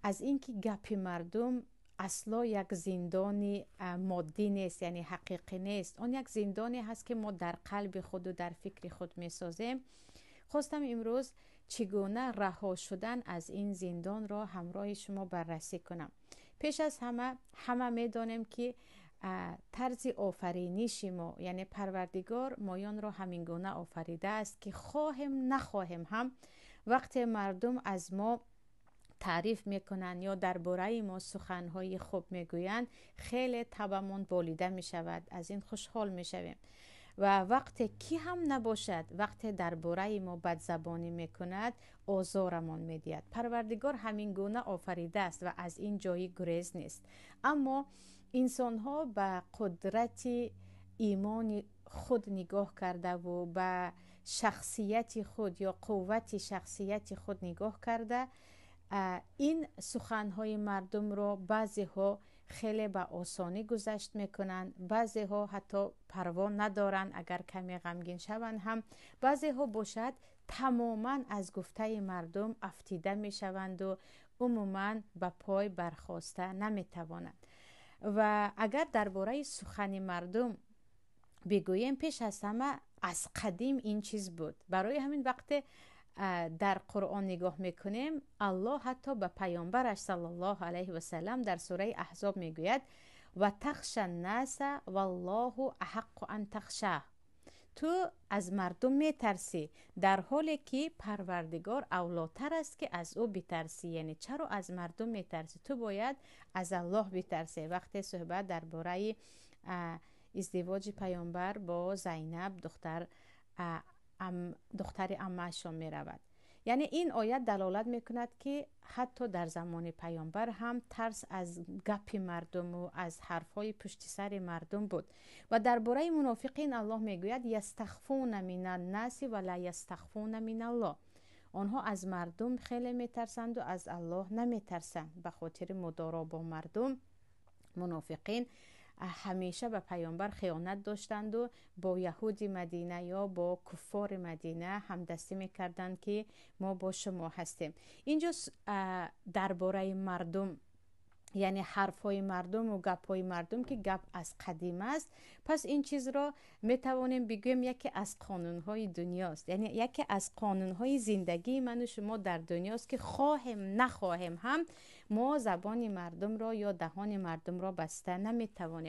از اینکه گپ مردم اصلا یک زندان مادی نیست، یعنی حقیقی نیست. آن یک زندانی هست که ما در قلب خود و در فکر خود می سازیم. خواستم امروز چگونه رها شدن از این زندان را همراه شما بررسی کنم. پیش از همه می دانیم که طرز آفرینش ما، یعنی پروردگار مایان را همین گونه آفریده است که خواهیم نخواهیم هم وقتی مردم از ما تعریف میکنن یا درباره ما سخنهای خوب میگویند، خیلی طبعمون بالیده میشود، از این خوشحال میشویم. و وقتی کی هم نباشد، وقتی درباره ما بدزبانی میکند، آزارمان میدهد. پروردگار همین گونه آفریده است و از این جایی گریز نیست. اما انسان ها به قدرت ایمان خود نگاه کرده و به شخصیت خود یا قوت شخصیت خود نگاه کرده، این سخنهای مردم را بعضی ها خیلی به آسانی گذشت میکنند، بعضی ها حتی پروا ندارند اگر کمی غمگین شوند هم، بعضی ها باشد تماما از گفته مردم افتیده میشوند و عموما به پای برخاسته نمیتوانند. و اگر درباره سخن مردم بگوییم، پیش از همه از قدیم این چیز بود. برای همین وقت در قرآن نگاه میکنیم، الله حتی به پیامبرش صلی الله علیه و سلم در سوره احزاب میگوید و تخشى الناس والله احق ان تخشاه. تو از مردم میترسی در حالی که پروردگار اولاتر است که از او بترسی. یعنی چرا از مردم میترسی؟ تو باید از الله بترسی. وقتی صحبت درباره ازدواج پیامبر با زینب دختر عمه‌شان می رود، یعنی این آیت دلالت می کند که حتی در زمان پیامبر هم ترس از گپ مردم و از حرفهای پشت سر مردم بود. و درباره منافقین الله می گوید یستخفون من الناس ولا یستخفون من الله. آنها از مردم خیلی می ترسند و از الله نمی ترسند. به خاطر مدارا با مردم، منافقین همیشه به پیامبر خیانت داشتند و با یهود مدینه یا با کفار مدینه همدستی میکردند که ما با شما هستیم. اینجا درباره مردم، یعنی حرفهای مردم و گپهای مردم که گپ از قدیم است، پس این چیز را میتوانیم بگویم یکی از قانونهای دنیاست. یعنی یکی از قانونهای زندگی من و شما در دنیاست که خواهیم نخواهیم هم ما زبان مردم را یا دهان مردم را بسته نمیتوانیم.